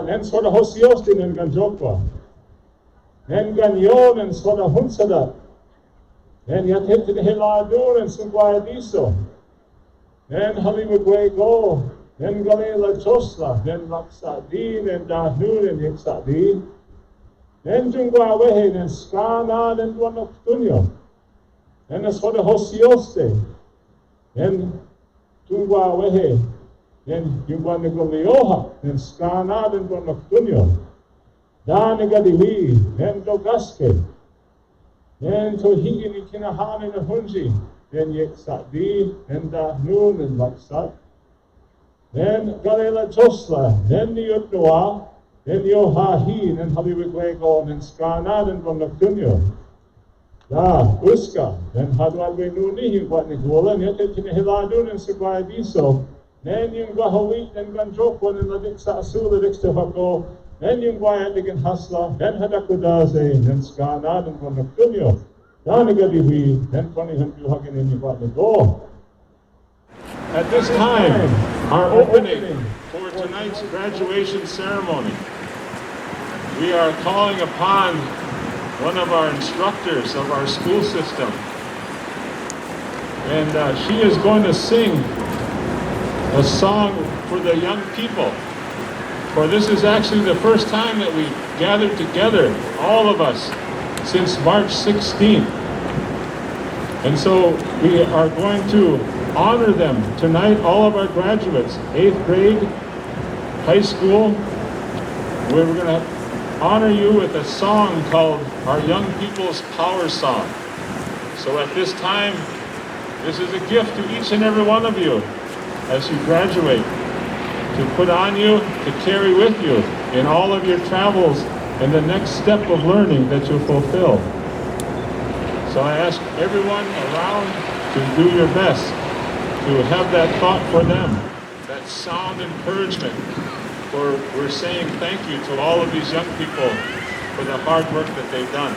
nen soda hosiostin en gan jokwa. Nen gan yon en soda hunsada. Nen yat hitin hiladur en sungwa diso. Nen halimugwe go. Nen galela josla. Nen laksa di. Nen dahnun en yiksa di. Nen jungwa wehe. Nen skana. Nen duanok tunyo. Nen soda hosioste. Nen jungwa wehe. Nen jungwa negolioha. Nen skana. Nen duanok tunyo. Da negadihi. Nen dogaske. Nen tohigi ni kinahane na hunji. Nen yiksa di. Nen dahnun en laksa. Nen galela josla. Nen niyutnoa. Nen yohahi. Nen haliwigwego. Nen skana. Nen duanok tunyo. Da, uska, nen hadwalwe nunihi wat nigwala, nete tinihiladun en sigwaya diso, nen yung gahawit, nen ganjoko, nen ladik sa asula diksta hako, nen yung gwaya digin hasla, nen hadakudaze, nen skana, nen konaktunyo, da nigadiwi, nen panihan yuhagin en wat nigo. At this time, our opening for tonight's graduation ceremony, we are calling upon one of our instructors of our school system. And she is going to sing a song for the young people. For this is actually the first time that we've gathered together, all of us, since March 16th. And so we are going to honor them tonight, all of our graduates, 8th grade, high school, where we're going to honor you with a song called Our Young People's Power Song. So at this time, this is a gift to each and every one of you as you graduate, to put on you, to carry with you in all of your travels and the next step of learning that you'll fulfill. So I ask everyone around to do your best to have that thought for them, that sound encouragement. For we're saying thank you to all of these young people for the hard work that they've done.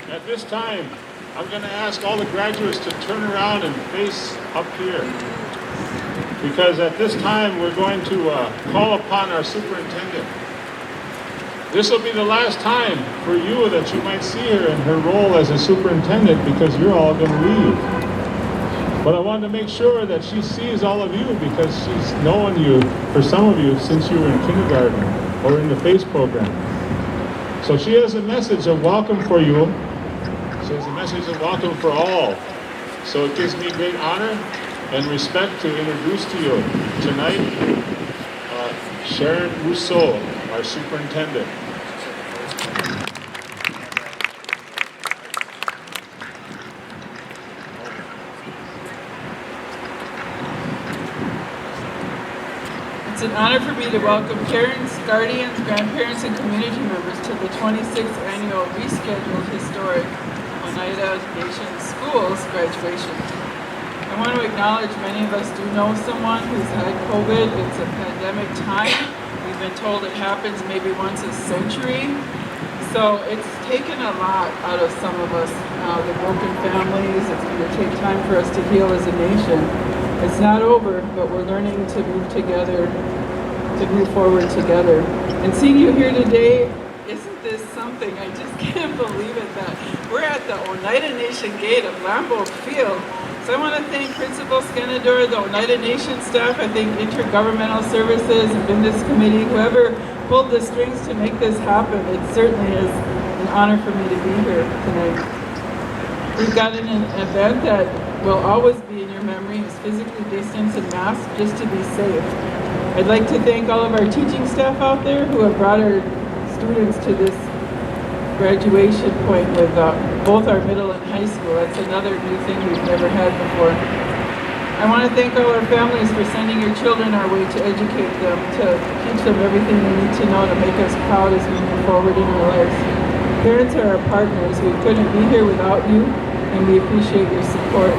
At this time, I'm going to ask all the graduates to turn around and face up here. Because at this time, we're going to call upon our superintendent. This will be the last time for you that you might see her in her role as a superintendent, because you're all going to leave. But I wanted to make sure that she sees all of you, because she's known you, for some of you, since you were in kindergarten or in the FACE program. So she has a message of welcome for you. She has a message of welcome for all. So it gives me great honor and respect to introduce to you tonight Sharon Rousseau, our superintendent. It's an honor for me to welcome parents, guardians, grandparents, and community members to the 26th annual rescheduled historic Oneida Nation Schools graduation. I want to acknowledge many of us do know someone who's had COVID. It's a pandemic time. We've been told it happens maybe once a century. So it's taken a lot out of some of us, the broken families. It's going to take time for us to heal as a nation. It's not over, but we're learning to move together, to move forward together. And seeing you here today, isn't this something? I just can't believe it that we're at the Oneida Nation gate of Lambeau Field. So I want to thank Principal Scanador, the Oneida Nation staff, I think Intergovernmental Services and Business Committee, whoever pulled the strings to make this happen. It certainly is an honor for me to be here tonight. We've got an event that will always be in your memory, is physically distanced and masked just to be safe. I'd like to thank all of our teaching staff out there who have brought our students to this graduation point with both our middle and high school. That's another new thing we've never had before. I want to thank all our families for sending your children our way to educate them, to teach them everything they need to know to make us proud as we move forward in our lives. Parents are our partners. We couldn't be here without you, and we appreciate your support.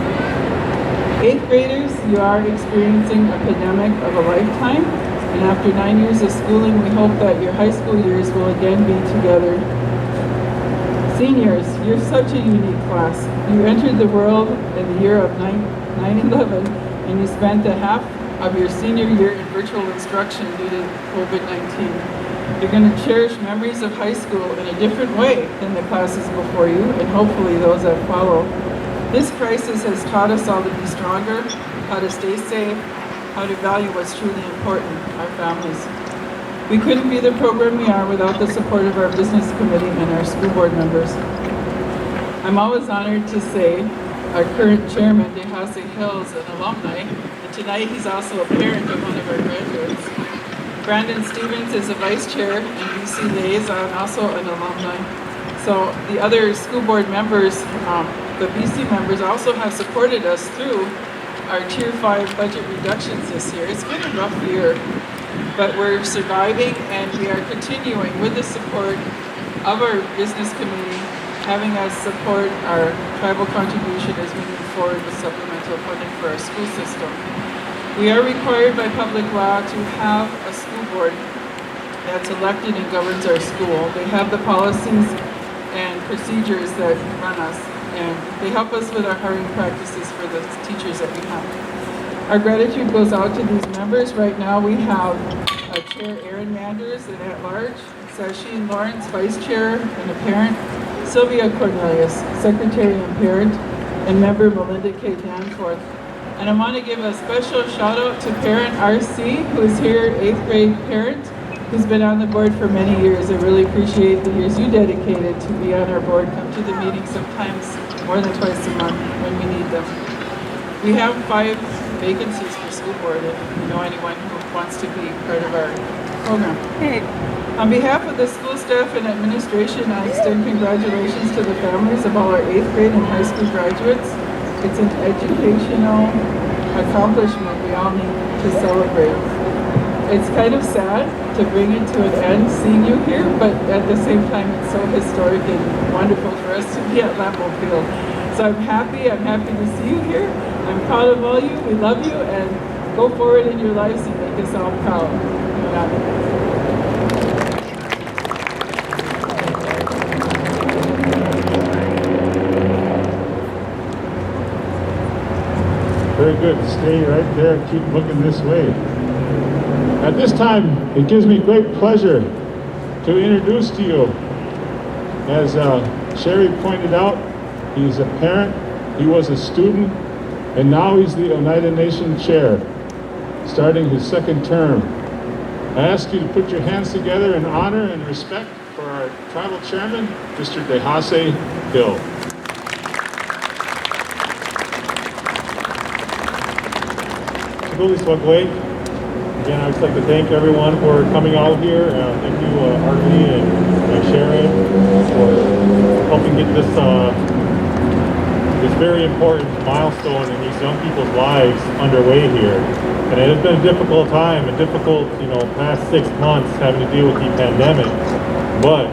8th graders, you are experiencing a pandemic of a lifetime, and after 9 years of schooling, we hope that your high school years will again be together. Seniors, you're such a unique class. You entered the world in the year of 9/11, and you spent the half of your senior year in virtual instruction due to COVID-19. You're going to cherish memories of high school in a different way than the classes before you, and hopefully those that follow. This crisis has taught us all to be stronger, how to stay safe, how to value what's truly important, our families. We couldn't be the program we are without the support of our business committee and our school board members. I'm always honored to say our current chairman, DeHasse Hills, an alumni, and tonight he's also a parent of one of our graduates. Brandon Stevens is a vice chair and BC liaison, also an alumni. So the other school board members, the BC members also have supported us through our Tier 5 budget reductions this year. It's been a rough year, but we're surviving, and we are continuing with the support of our business committee, having us support our tribal contribution as we move forward with supplemental funding for our school system. We are required by public law to have a school board that's elected and governs our school. They have the policies and procedures that run us, and they help us with our hiring practices for the teachers that we have. Our gratitude goes out to these members. Right now we have our chair, Erin Manders, and at-large, Sasheen Lawrence, vice chair and a parent, Sylvia Cornelius, secretary and parent, and member Melinda K. Danforth. And I want to give a special shout out to parent RC, who is here, 8th grade parent, who's been on the board for many years. I really appreciate the years you dedicated to be on our board. Come to the meetings sometimes more than twice a month when we need them. We have 5 vacancies for school board if you know anyone who wants to be part of our program. Hey. On behalf of the school staff and administration, I extend congratulations to the families of all our 8th grade and high school graduates. It's an educational accomplishment we all need to celebrate. It's kind of sad to bring it to an end seeing you here, but at the same time it's so historic and wonderful for us to be at Lambeau Field. So I'm happy to see you here. I'm proud of all you, we love you, and go forward in your lives and make us all proud. good. Stay right there and keep looking this way. At this time, it gives me great pleasure to introduce to you, as Sherry pointed out, he's a parent, he was a student, and now he's the Oneida Nation Chair, starting his second term. I ask you to put your hands together in honor and respect for our tribal chairman, Mr. Dehase Hill. Again, I'd just like to thank everyone for coming out here. Thank you, Artie and Sharon, for helping get this very important milestone in these young people's lives underway here. And it has been a difficult time, a difficult, past 6 months having to deal with the pandemic. But,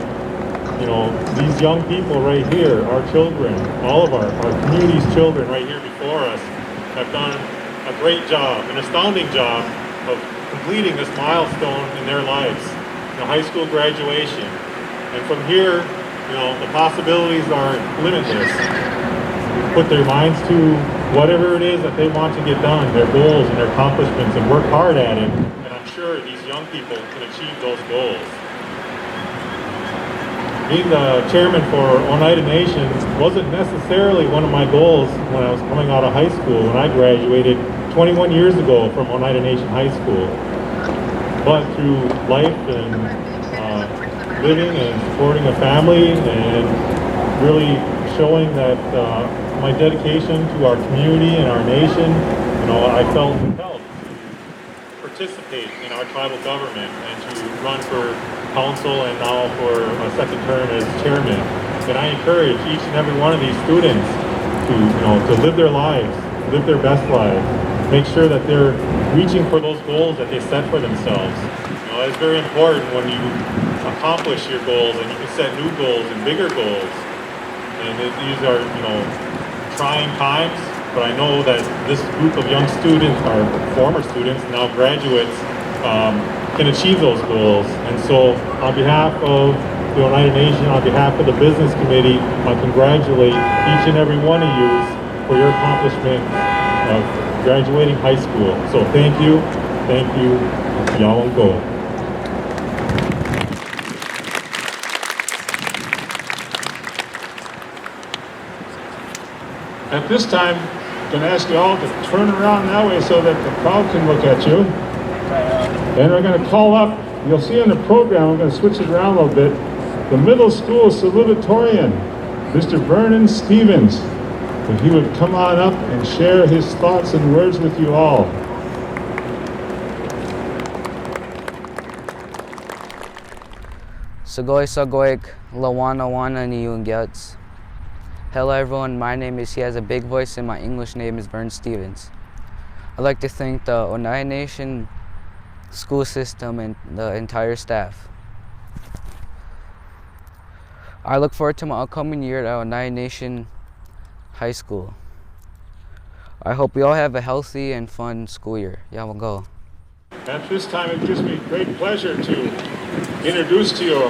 these young people right here, our children, all of our community's children right here before us, have done a great job, an astounding job of completing this milestone in their lives, high school graduation. And from here, the possibilities are limitless. Put their minds to whatever it is that they want to get done, their goals and their accomplishments, and work hard at it. And I'm sure these young people can achieve those goals. Being the chairman for Oneida Nation wasn't necessarily one of my goals when I was coming out of high school, when I graduated 21 years ago from Oneida Nation High School. But through life and living and supporting a family and really showing that my dedication to our community and our nation, I felt compelled to participate in our tribal government and to run for council and now for a second term as chairman. And I encourage each and every one of these students to live their lives, live their best lives, make sure that they're reaching for those goals that they set for themselves. It's very important when you accomplish your goals and you can set new goals and bigger goals. And these are, trying times, but I know that this group of young students, our former students, now graduates, can achieve those goals. And so on behalf of the Oneida Nation, on behalf of the business committee, I congratulate each and every one of you for your accomplishment of graduating high school. So thank you, y'all go. At this time, I'm going to ask you all to turn around that way so that the crowd can look at you. And we're going to call up, you'll see in the program, I'm going to switch it around a little bit, the middle school salutatorian, Mr. Vernon Stevens. If he would come on up and share his thoughts and words with you all. Sagoy Lawana ni yung gets. Hello everyone, my name is He Has a Big Voice and my English name is Vern Stevens. I'd like to thank the Oneida Nation school system and the entire staff. I look forward to my upcoming year at Oneida Nation High School. I hope we all have a healthy and fun school year. Yeah, we'll go. At this time, it gives me great pleasure to introduce to you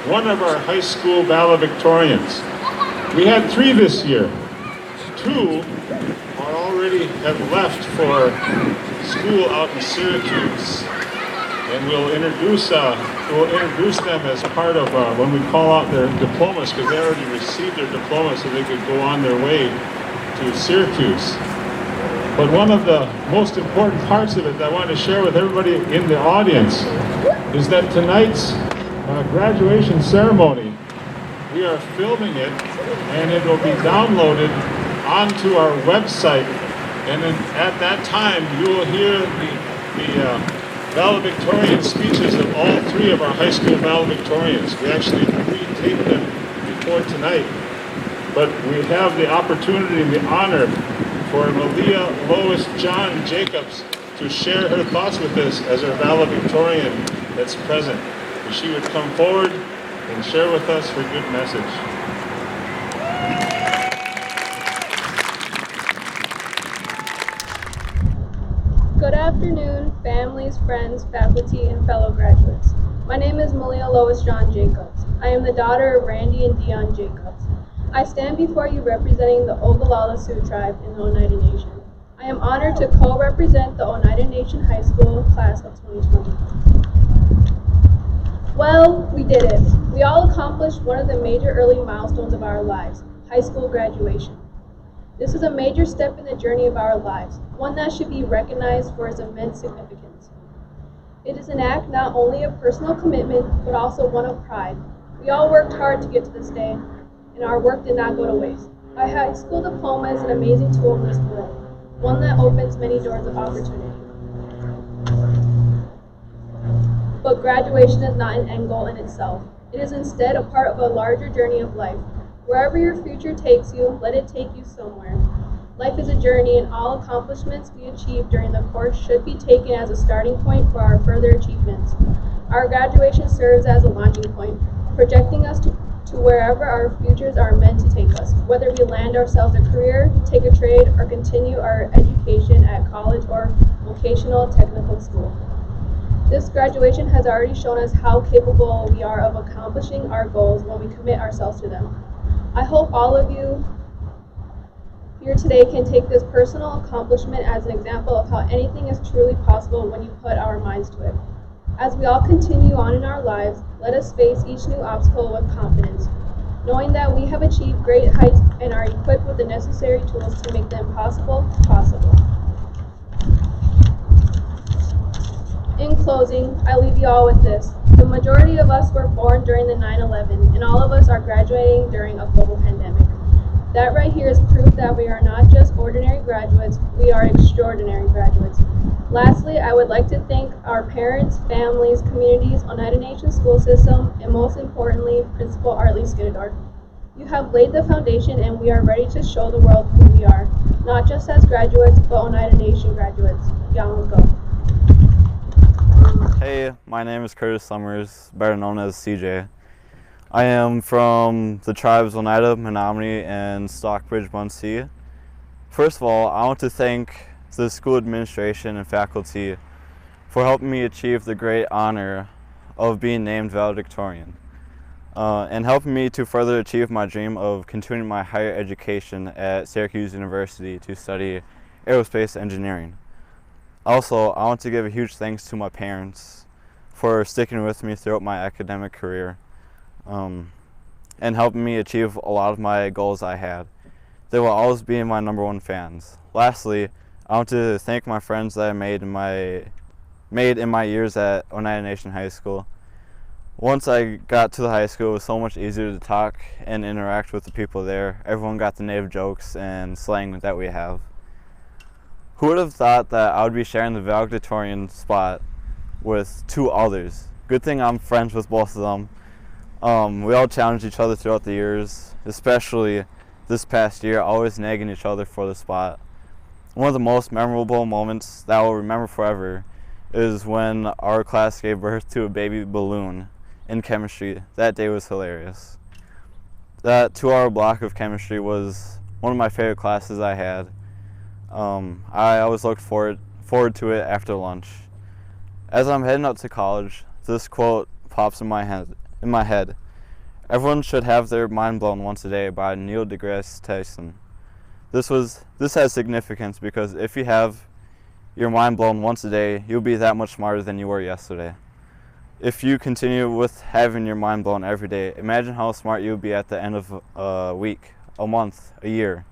one of our high school valedictorians. We had 3 this year. 2 are already have left for school out in Syracuse, and we'll introduce them as part of when we call out their diplomas, because they already received their diploma, so they could go on their way to Syracuse. But one of the most important parts of it that I want to share with everybody in the audience is that tonight's graduation ceremony, we are filming it, and it will be downloaded onto our website. And then at that time, you will hear the valedictorian speeches of all 3 of our high school valedictorians. We actually pre-taped them before tonight. But we have the opportunity and the honor for Malia Lois John Jacobs to share her thoughts with us as our valedictorian that's present. If she would come forward and share with us her good message. Good afternoon, families, friends, faculty, and fellow graduates. My name is Malia Lois John Jacobs. I am the daughter of Randy and Dion Jacobs. I stand before you representing the Ogallala Sioux tribe in the Oneida Nation. I am honored to co-represent the Oneida Nation High School class of 2020. Well, we did it. We all accomplished one of the major early milestones of our lives, high school graduation. This is a major step in the journey of our lives, one that should be recognized for its immense significance. It is an act not only of personal commitment, but also one of pride. We all worked hard to get to this day, and our work did not go to waste. Our high school diploma is an amazing tool in this world, one that opens many doors of opportunity. But graduation is not an end goal in itself. It is instead a part of a larger journey of life. Wherever your future takes you, let it take you somewhere. Life is a journey, and all accomplishments we achieve during the course should be taken as a starting point for our further achievements. Our graduation serves as a launching point, projecting us to wherever our futures are meant to take us, whether we land ourselves a career, take a trade, or continue our education at college or vocational technical school. This graduation has already shown us how capable we are of accomplishing our goals when we commit ourselves to them. I hope all of you here today can take this personal accomplishment as an example of how anything is truly possible when you put our minds to it. As we all continue on in our lives, let us face each new obstacle with confidence, knowing that we have achieved great heights and are equipped with the necessary tools to make the impossible possible. In closing, I leave you all with this. The majority of us were born during the 9/11, and all of us are graduating during a global pandemic. That right here is proof that we are not just ordinary graduates, we are extraordinary graduates. Lastly, I would like to thank our parents, families, communities, Oneida Nation school system, and most importantly, Principal Arlie Skidador. You have laid the foundation, and we are ready to show the world who we are, not just as graduates, but Oneida Nation graduates. Y'all go. Hey, my name is Curtis Summers, better known as CJ. I am from the tribes Oneida, Menominee, and Stockbridge-Muncie. First of all, I want to thank the school administration and faculty for helping me achieve the great honor of being named valedictorian, and helping me to further achieve my dream of continuing my higher education at Syracuse University to study aerospace engineering. Also, I want to give a huge thanks to my parents for sticking with me throughout my academic career, and helping me achieve a lot of my goals I had. They will always be my #1 fans. Lastly, I want to thank my friends that I made in my years at Oneida Nation High School. Once I got to the high school, it was so much easier to talk and interact with the people there. Everyone got the native jokes and slang that we have. Who would have thought that I would be sharing the valedictorian spot with two others? Good thing I'm friends with both of them. We all challenged each other throughout the years, especially this past year, always nagging each other for the spot. One of the most memorable moments that I will remember forever is when our class gave birth to a baby balloon in chemistry. That day was hilarious. That 2-hour block of chemistry was one of my favorite classes I had. I always looked forward to it after lunch. As I'm heading up to college, this quote pops in my head. Everyone should have their mind blown once a day by Neil deGrasse Tyson. This has significance because if you have your mind blown once a day, you'll be that much smarter than you were yesterday. If you continue with having your mind blown every day, imagine how smart you'll be at the end of a week, a month, a year.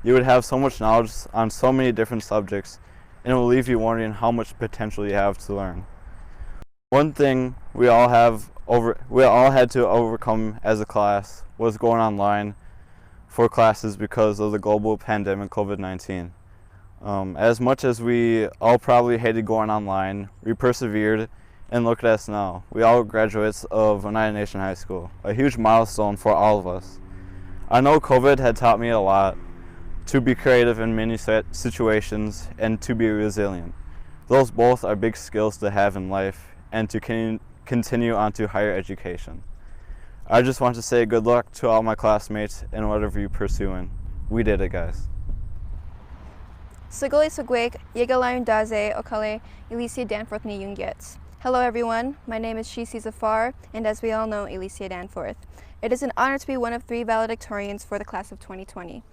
You would have so much knowledge on so many different subjects, and it will leave you wondering how much potential you have to learn. One thing we all had to overcome as a class was going online for classes because of the global pandemic COVID-19. As much as we all probably hated going online, we persevered, and look at us now. We all graduates of Oneida Nation High School, a huge milestone for all of us. I know COVID had taught me a lot, to be creative in many situations, and to be resilient. Those both are big skills to have in life and to continue on to higher education. I just want to say good luck to all my classmates in whatever you're pursuing. We did it, guys. Siguli Sugwig, Yegalayun Daze, Okale, Elysia Danforth ni Yungyets. Hello everyone, my name is Shisi Zafar, and as we all know, Elysia Danforth. It is an honor to be one of 3 valedictorians for the class of 2020.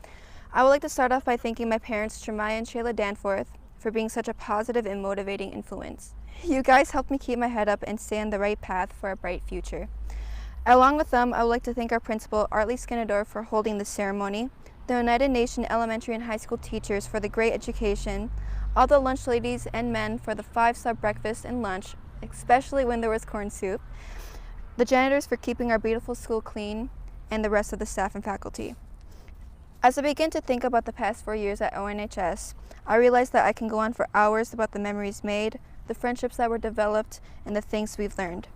I would like to start off by thanking my parents, Tremaya and Shayla Danforth, for being such a positive and motivating influence. You guys helped me keep my head up and stay on the right path for a bright future. Along with them, I would like to thank our principal, Artley Skinnador, for holding this ceremony, the Oneida Nation elementary and high school teachers for the great education, all the lunch ladies and men for the 5-star breakfast and lunch, especially when there was corn soup, the janitors for keeping our beautiful school clean, and the rest of the staff and faculty. As I begin to think about the past 4 years at ONHS, I realize that I can go on for hours about the memories made, the friendships that were developed, and the things we've learned.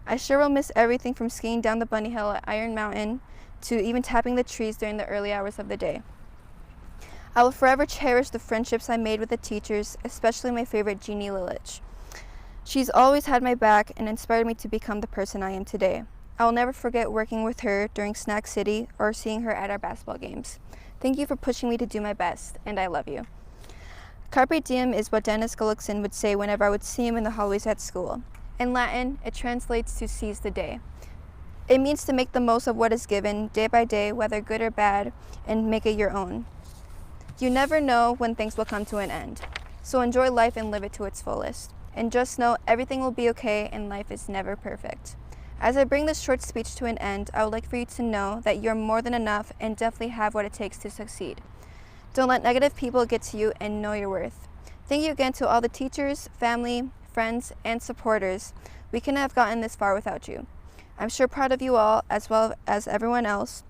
I sure will miss everything from skiing down the bunny hill at Iron Mountain to even tapping the trees during the early hours of the day. I will forever cherish the friendships I made with the teachers, especially my favorite, Jeannie Lilich. She's always had my back and inspired me to become the person I am today. I will never forget working with her during Snack City or seeing her at our basketball games. Thank you for pushing me to do my best, and I love you. Carpe diem is what Dennis Gullickson would say whenever I would see him in the hallways at school. In Latin, it translates to seize the day. It means to make the most of what is given, day by day, whether good or bad, and make it your own. You never know when things will come to an end, so enjoy life and live it to its fullest. And just know everything will be okay and life is never perfect. As I bring this short speech to an end, I would like for you to know that you're more than enough and definitely have what it takes to succeed. Don't let negative people get to you and know your worth. Thank you again to all the teachers, family, friends, and supporters. We couldn't have gotten this far without you. I'm sure proud of you all as well as everyone else.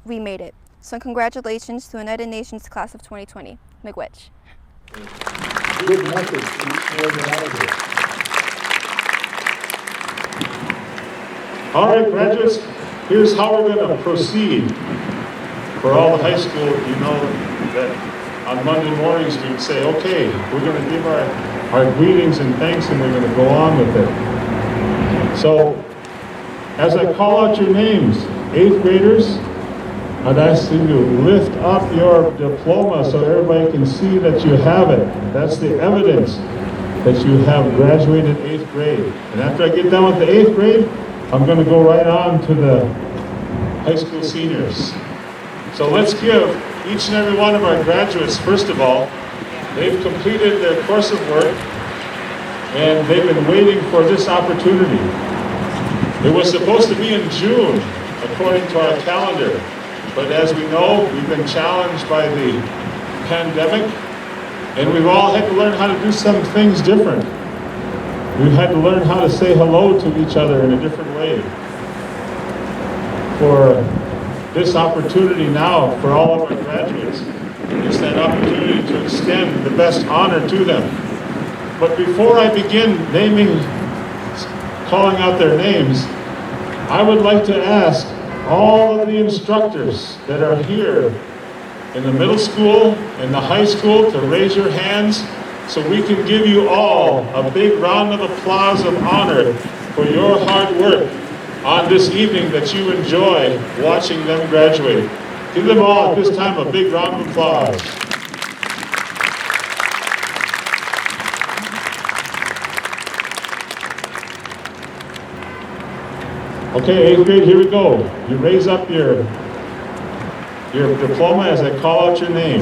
We made it. So congratulations to United Nations Class of 2020. Miigwech. Good message. All right, graduates, here's how we're going to proceed. For all the high school, you know that on Monday mornings we'd say, okay, we're going to give our greetings and thanks and we're going to go on with it. So, as I call out your names, 8th graders, I'd ask you to lift up your diploma so everybody can see that you have it. That's the evidence that you have graduated 8th grade. And after I get done with the 8th grade, I'm going to go right on to the high school seniors. So let's give each and every one of our graduates, first of all, they've completed their course of work and they've been waiting for this opportunity. It was supposed to be in June, according to our calendar. But as we know, we've been challenged by the pandemic, and we've all had to learn how to do some things different. We've had to learn how to say hello to each other in a different way. For this opportunity now, for all of our graduates, is that opportunity to extend the best honor to them. But before I begin calling out their names, I would like to ask all of the instructors that are here in the middle school and the high school to raise your hands so we can give you all a big round of applause of honor for your hard work on this evening that you enjoy watching them graduate. Give them all at this time a big round of applause. Okay, 8th grade, here we go. You raise up your diploma as I call out your name.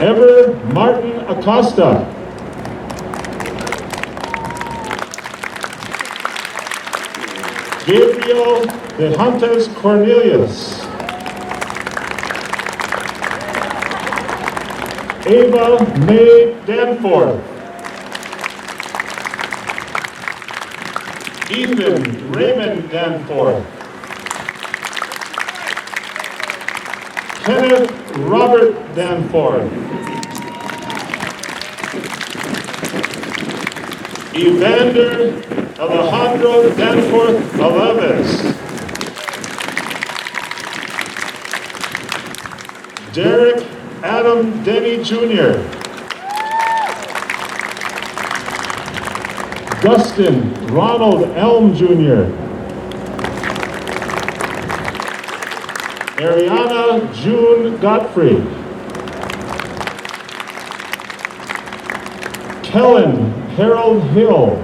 Ever Martin Acosta. Gabriel de Hontes Cornelius. Ava May Danforth. Ethan Raymond Danforth. Kenneth Robert Danforth. Evander Alejandro Danforth Alaves. Derek Adam Denny Jr. Dustin Ronald Elm Jr. Ariana June Godfrey. Kellen Harold Hill.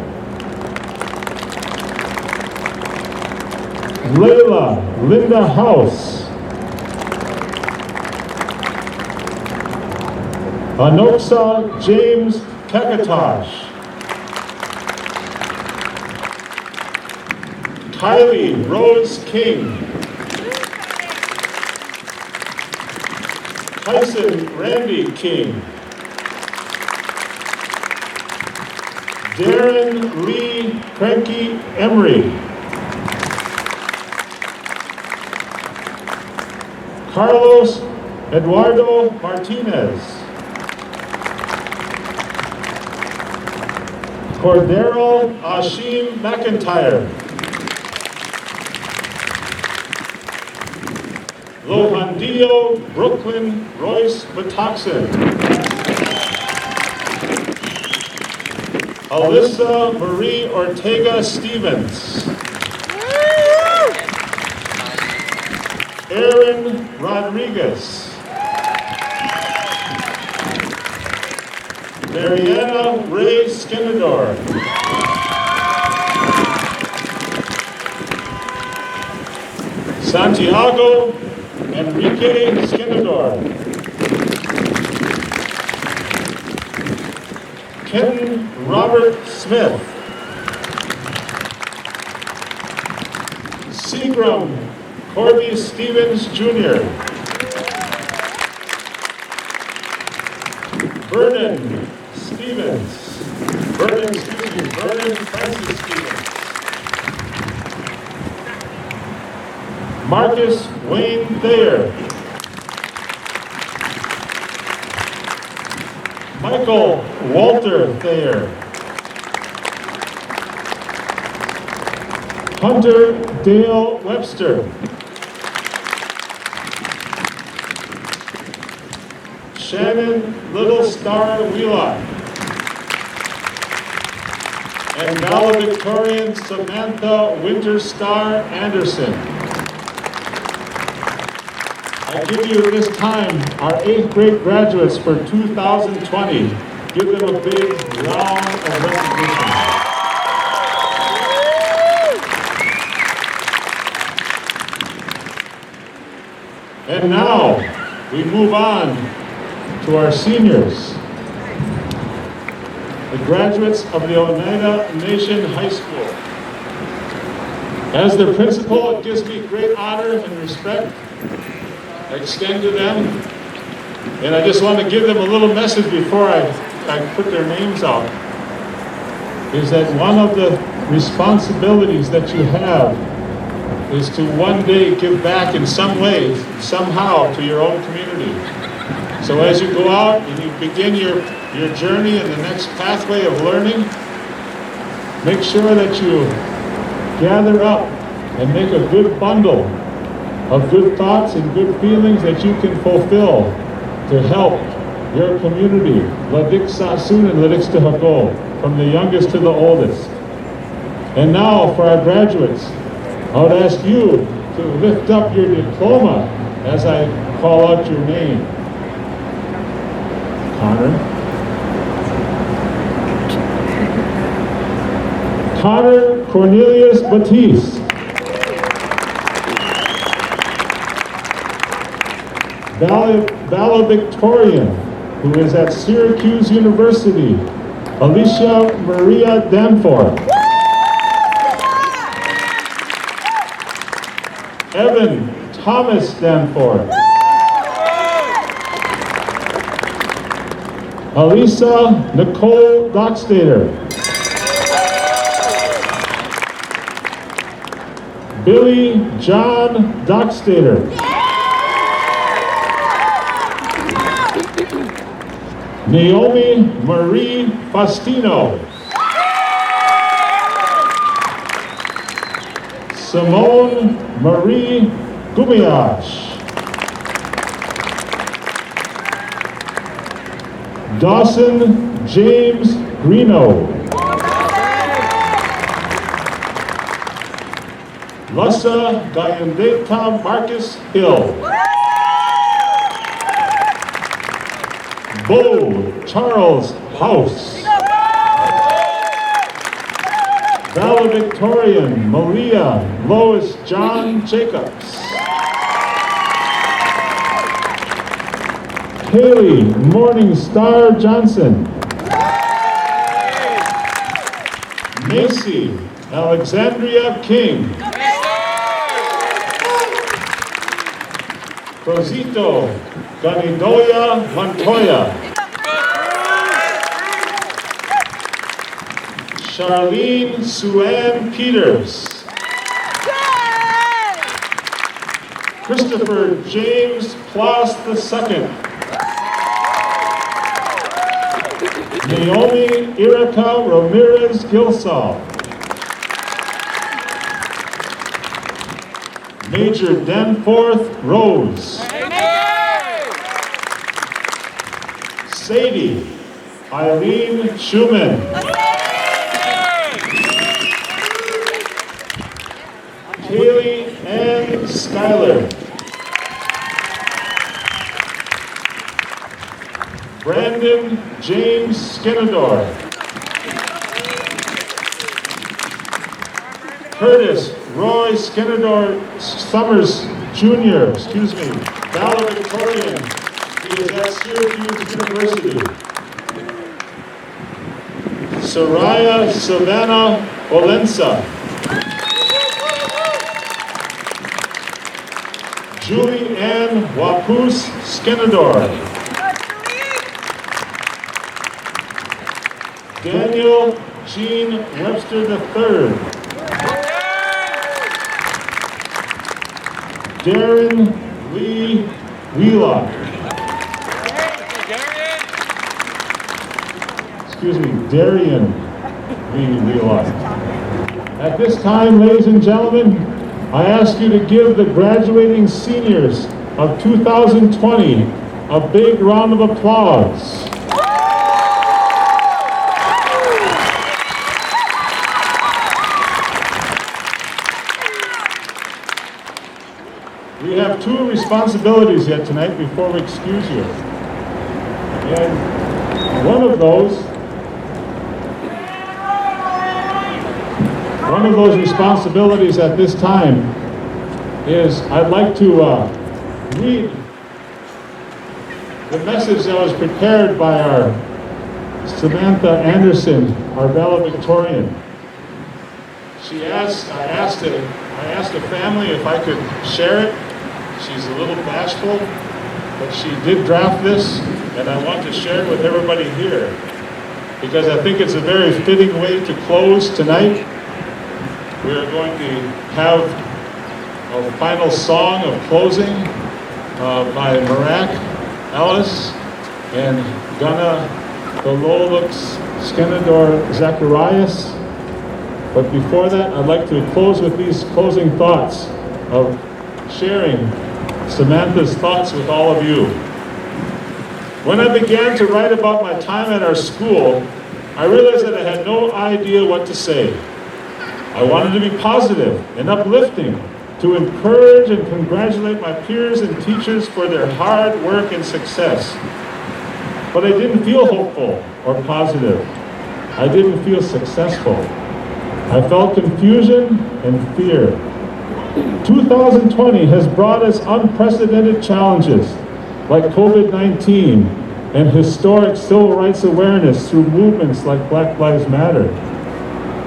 Layla Linda House. Anoksa James Kakatosh. Kylie Rose King. Tyson Randy King. Darren Lee Cranky Emery. Carlos Eduardo Martinez. Cordero Ashim McIntyre. Lohandillo Brooklyn Royce Batoxin. Alyssa Marie Ortega Stevens. Aaron Rodriguez. Mariana Ray Skinador. Santiago Enrique Skinador. Kenton Robert Smith. Seagram Corby Stevens Jr. Vernon Stevens. Vernon Francis Stevens. Marcus Wayne Thayer. Michael Walter Thayer. Hunter Dale Webster. Shannon Little Star Wheelock. And Valedictorian Samantha Winter Star Anderson. I give you at this time our 8th grade graduates for 2020. Give them a big round of recognition. And now we move on to our seniors, the graduates of the Oneida Nation High School. As their principal, it gives me great honor and respect I extend to them, and I just want to give them a little message before I put their names out, is that one of the responsibilities that you have is to one day give back in some way, somehow, to your own community. So as you go out and you begin your journey in the next pathway of learning, make sure that you gather up and make a good bundle of good thoughts and good feelings that you can fulfill to help your community, Ladik Sasun and Ladik Stihako, from the youngest to the oldest. And now for our graduates, I would ask you to lift up your diploma as I call out your name. Connor Cornelius Batiste. Valedictorian, who is at Syracuse University, Alicia Maria Danforth. Evan Thomas Danforth. Alisa Nicole Dockstader. Billy John Dockstader. Naomi Marie Faustino. Simone Marie Gumiash. Dawson James Greeno. Lassa Gayandeta Marcus Hill. Bo Charles House. Valedictorian Maria Lois John Jacobs. Haley Morningstar Johnson. Macy Alexandria King. Rosito Ganidoya Montoya. Charlene Sue-Ann Peters. Christopher James Plas II. Naomi Erica Ramirez Gilsall. Major Danforth Rose. Sadie Eileen Schumann. Kaylee Ann Schuyler. Brandon James Skenador. Curtis Roy Skenador Summers Jr., valedictorian. He is at Syracuse University. Soraya Savannah Olensa. Julie Ann Wapus Skenador. Daniel Gene Webster III. Darren Lee Wheelock. Darian Lee Wheelock. At this time, ladies and gentlemen, I ask you to give the graduating seniors of 2020 a big round of applause. We have two responsibilities yet tonight before we excuse you. And one of those responsibilities at this time is I'd like to read the message that was prepared by our Samantha Anderson, our valedictorian. I asked the family if I could share it. She's a little bashful, but she did draft this, and I want to share it with everybody here because I think it's a very fitting way to close tonight. We are going to have a final song of closing by Marak Ellis and Gunna Dololux Skenador Zacharias. But before that, I'd like to close with these closing thoughts of sharing Samantha's thoughts with all of you. When I began to write about my time at our school, I realized that I had no idea what to say. I wanted to be positive and uplifting, to encourage and congratulate my peers and teachers for their hard work and success. But I didn't feel hopeful or positive. I didn't feel successful. I felt confusion and fear. 2020 has brought us unprecedented challenges like COVID-19 and historic civil rights awareness through movements like Black Lives Matter.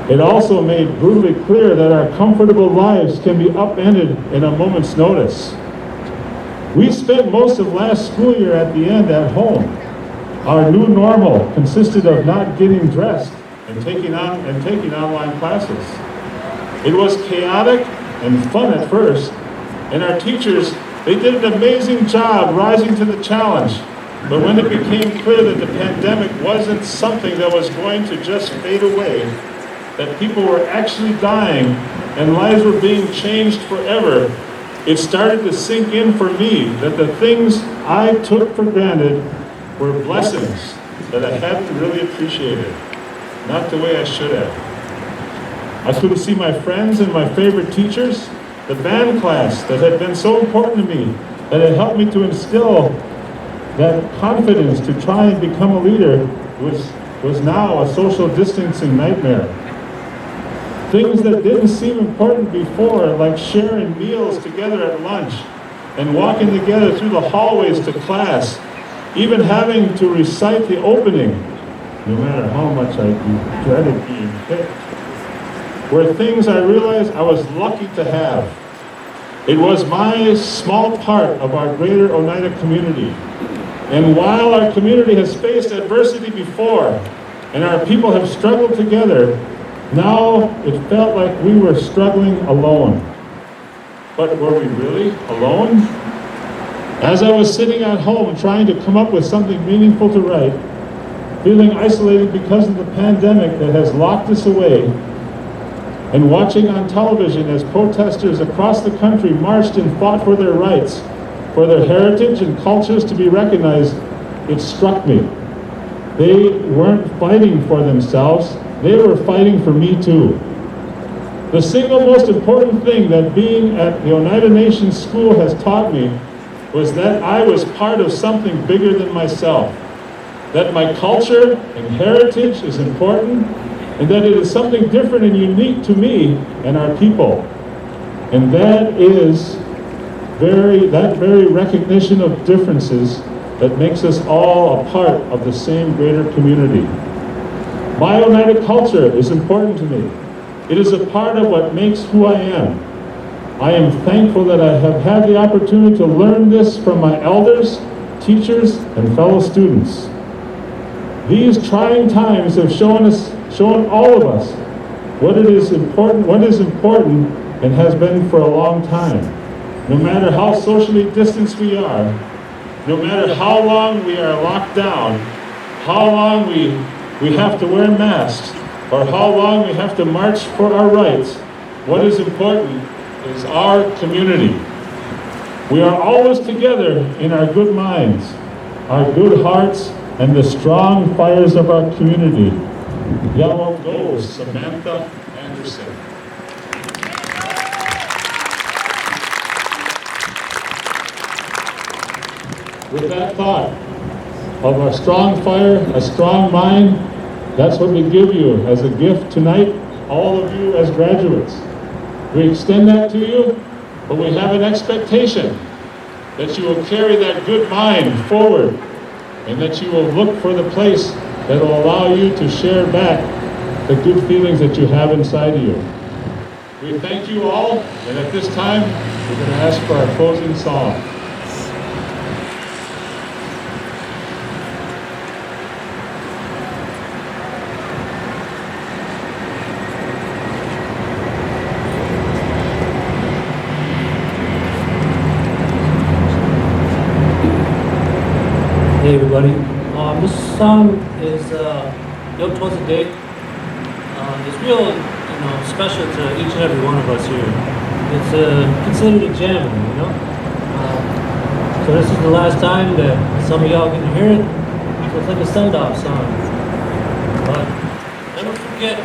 It also made brutally clear that our comfortable lives can be upended in a moment's notice. We spent most of last school year at the end at home. Our new normal consisted of not getting dressed and taking online classes. It was chaotic and fun at first, and our teachers, they did an amazing job rising to the challenge. But when it became clear that the pandemic wasn't something that was going to just fade away, that people were actually dying and lives were being changed forever, it started to sink in for me that the things I took for granted were blessings that I hadn't really appreciated, not the way I should have. I couldn't see my friends and my favorite teachers, the band class that had been so important to me, that had helped me to instill that confidence to try and become a leader was now a social distancing nightmare. Things that didn't seem important before, like sharing meals together at lunch and walking together through the hallways to class, even having to recite the opening, no matter how much I dreaded being picked, were things I realized I was lucky to have. It was my small part of our greater Oneida community. And while our community has faced adversity before, and our people have struggled together, now it felt like we were struggling alone. But were we really alone? As I was sitting at home trying to come up with something meaningful to write, feeling isolated because of the pandemic that has locked us away, and watching on television as protesters across the country marched and fought for their rights, for their heritage and cultures to be recognized, it struck me. They weren't fighting for themselves, they were fighting for me too. The single most important thing that being at the Oneida Nation School has taught me was that I was part of something bigger than myself, that my culture and heritage is important, and that it is something different and unique to me and our people. And that very recognition of differences that makes us all a part of the same greater community. My Oneida culture is important to me. It is a part of what makes who I am. I am thankful that I have had the opportunity to learn this from my elders, teachers, and fellow students. These trying times have shown all of us what is important and has been for a long time. No matter how socially distanced we are, no matter how long we are locked down, how long we have to wear masks, or how long we have to march for our rights, what is important is our community. We are always together in our good minds, our good hearts, and the strong fires of our community. Yellow goes Samantha Anderson. With that thought of a strong fire, a strong mind, that's what we give you as a gift tonight, all of you as graduates. We extend that to you, but we have an expectation that you will carry that good mind forward and that you will look for the place that will allow you to share back the good feelings that you have inside of you. We thank you all, and at this time, we're going to ask for our closing song. Hey everybody, this song is Yo Twas a Day. It's real, special to each and every one of us here. It's considered a jam, So this is the last time that some of y'all get to hear it. So it's like a send-off song. But never forget,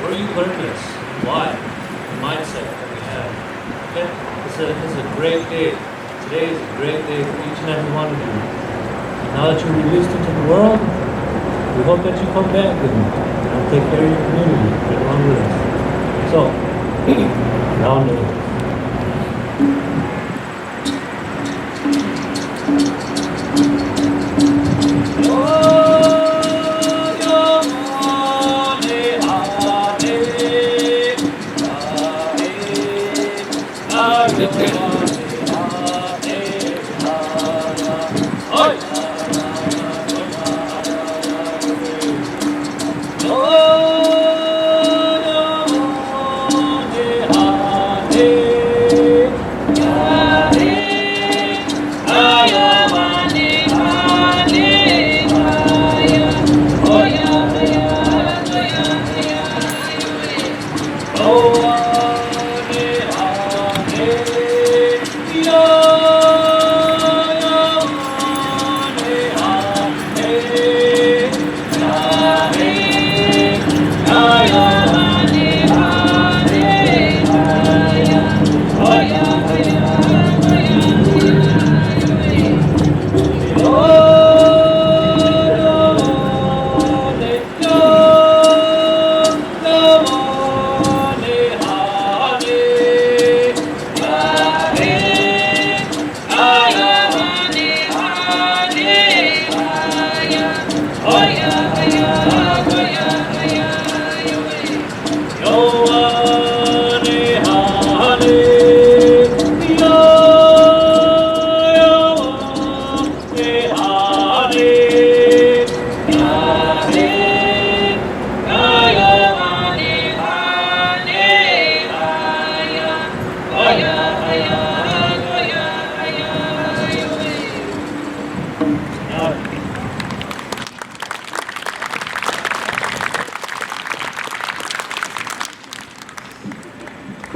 where you learned this, why, the mindset that we have. Okay, it's a great day. Today is a great day for each and every one of you. Now that you're released into the world, we hope that you come back and take care of your community right along with us. So, now know.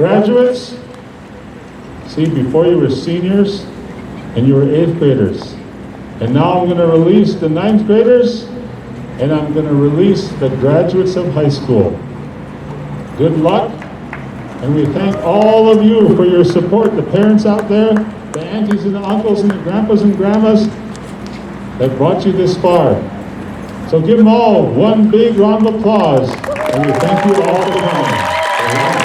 Graduates, see, before you were seniors and you were 8th graders. And now I'm going to release the 9th graders and I'm going to release the graduates of high school. Good luck, and we thank all of you for your support, the parents out there, the aunties and the uncles and the grandpas and grandmas that brought you this far. So give them all one big round of applause, and we thank you all for coming.